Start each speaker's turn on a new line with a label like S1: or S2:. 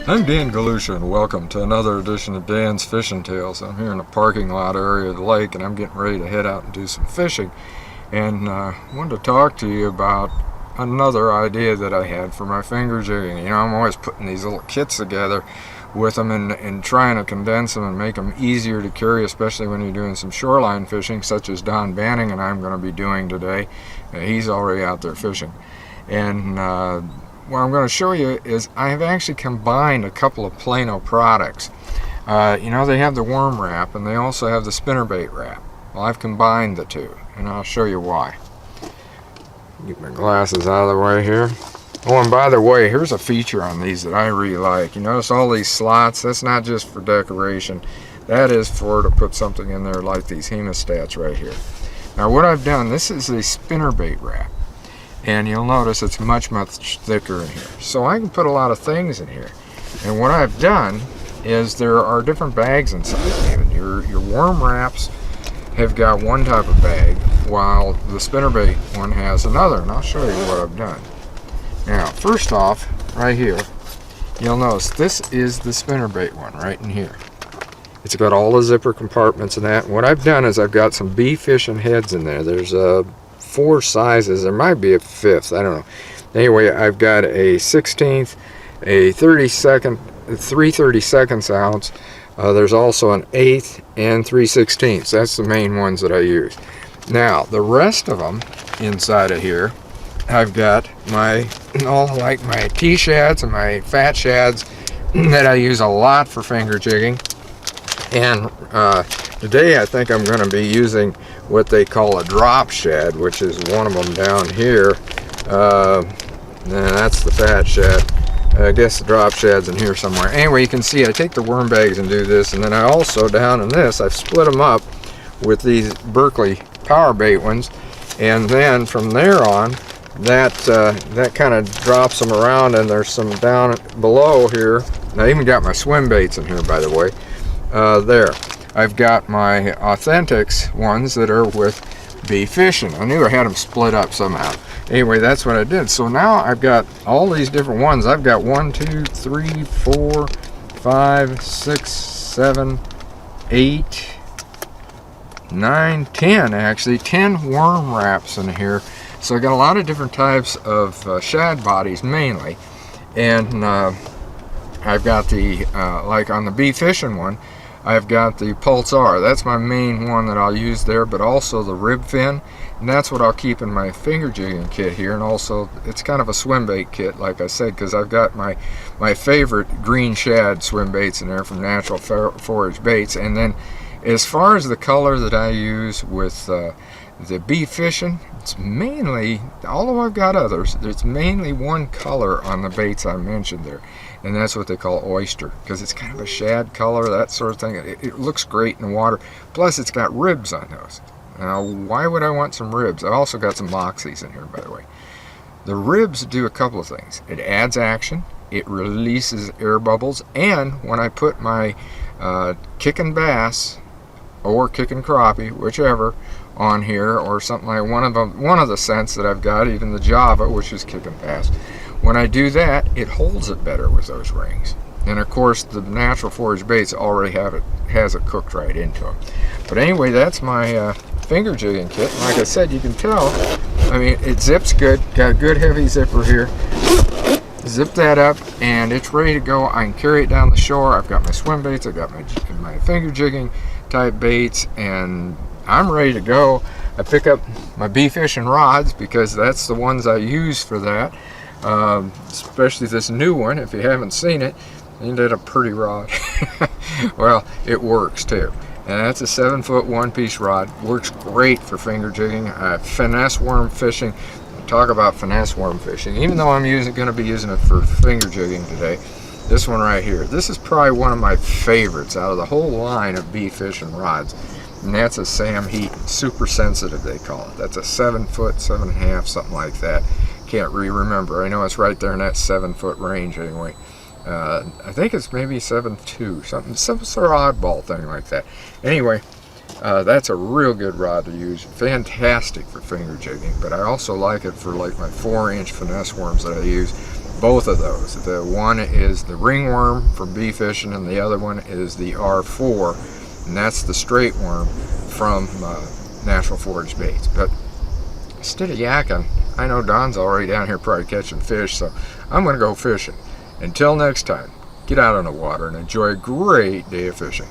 S1: I'm Dan Galusha, and welcome to another edition of Dan's Fishing Tales. I'm here in the parking lot area of the lake, and I'm getting ready to head out and do some fishing. And I wanted to talk to you about another idea that I had for my finger jigging. You know, I'm always putting these little kits together with them and trying to condense them and make them easier to carry, especially when you're doing some shoreline fishing, such as Don Banning and I'm going to be doing today. He's already out there fishing. And what I'm going to show you is I have actually combined a couple of Plano products. You know, they have the worm wrap and they also have the spinnerbait wrap. Well, I've combined the two, and I'll show you why. Get my glasses out of the way here. Oh, and by the way, here's a feature on these that I really like. You notice all these slots? That's not just for decoration. That is for to put something in there like these hemostats right here. Now what I've done, this is a spinnerbait wrap. And you'll notice it's much thicker in here. So I can put a lot of things in here. And what I've done is there are different bags inside. Even your worm wraps have got one type of bag, while the spinnerbait one has another. And I'll show you what I've done. Now, first off, right here, you'll notice this is the spinnerbait one right in here. It's got all the zipper compartments and that. And what I've done is I've got some bee fishing heads in there. There's 4 sizes. There might be a 5th, I don't know. Anyway, I've got a 16th, a 3/32 ounce. There's also an 1/8 and 3/16. That's the main ones that I use. Now the rest of them inside of here, I've got my like my T-shads and my fat shads that I use a lot for finger jigging. And today I think I'm going to be using what they call a drop shad, which is one of them down here. That's the fat shad. I guess the drop shad's in here somewhere. Anyway, you can see I take the worm bags and do this, and then I also, down in this, I've split them up with these Berkley power bait ones, and then from there on, that kind of drops them around, and there's some down below here. And I even got my swim baits in here, by the way. There. I've got my Authentics ones that are with bee fishing. I knew I had them split up somehow. Anyway, that's what I did. So now I've got all these different ones. I've got 1, 2, 3, 4, 5, 6, 7, 8, 9, 10 actually. 10 worm wraps in here. So I got a lot of different types of shad bodies mainly. And I've got the, like on the bee fishing one, I've got the Pulsar. That's my main one that I'll use there, but also the rib fin, and that's what I'll keep in my finger jigging kit here. And also it's kind of a swim bait kit, like I said, because I've got my favorite green shad swim baits in there from Natural Forage Baits. And then as far as the color that I use with the bee fishing, it's mainly, although I've got others, there's mainly one color on the baits I mentioned there, and that's what they call oyster, because it's kind of a shad color, that sort of thing. It looks great in the water, plus it's got ribs on those. Now why would I want some ribs? I've also got some moxies in here, by the way. The ribs do a couple of things. It adds action, it releases air bubbles, and when I put my kicking bass or kicking crappie, whichever, on here, or something like one of the scents that I've got, even the Java, which is kicking bass, when I do that, it holds it better with those rings. And of course the Natural Forage Baits already has it cooked right into them. But anyway, that's my finger jigging kit. And like I said, you can tell, I mean, it zips good, got a good heavy zipper here. Zip that up and it's ready to go. I can carry it down the shore. I've got my swim baits, I've got my finger jigging type baits, and I'm ready to go. I pick up my bee fishing rods because that's the ones I use for that. Especially this new one, if you haven't seen it. Ain't that a pretty rod? Well, it works too. And that's a 7-foot one-piece rod. Works great for finger jigging. Finesse worm fishing. Talk about finesse worm fishing. Even though I'm going to be using it for finger jigging today. This one right here. This is probably one of my favorites out of the whole line of bee fishing rods. And that's a Sam Heat, super sensitive they call it. That's a 7-foot, 7.5, something like that. Can't remember. I know it's right there in that 7-foot range anyway. I think it's maybe 7.2, some sort of oddball thing like that. Anyway, that's a real good rod to use. Fantastic for finger jigging, but I also like it for like my 4-inch finesse worms that I use. both of those. The one is the ringworm for bee fishing, and the other one is the R4, and that's the straight worm from Natural Forage Baits. But instead of yakking, I know Don's already down here probably catching fish, so I'm going to go fishing. Until next time, get out on the water and enjoy a great day of fishing.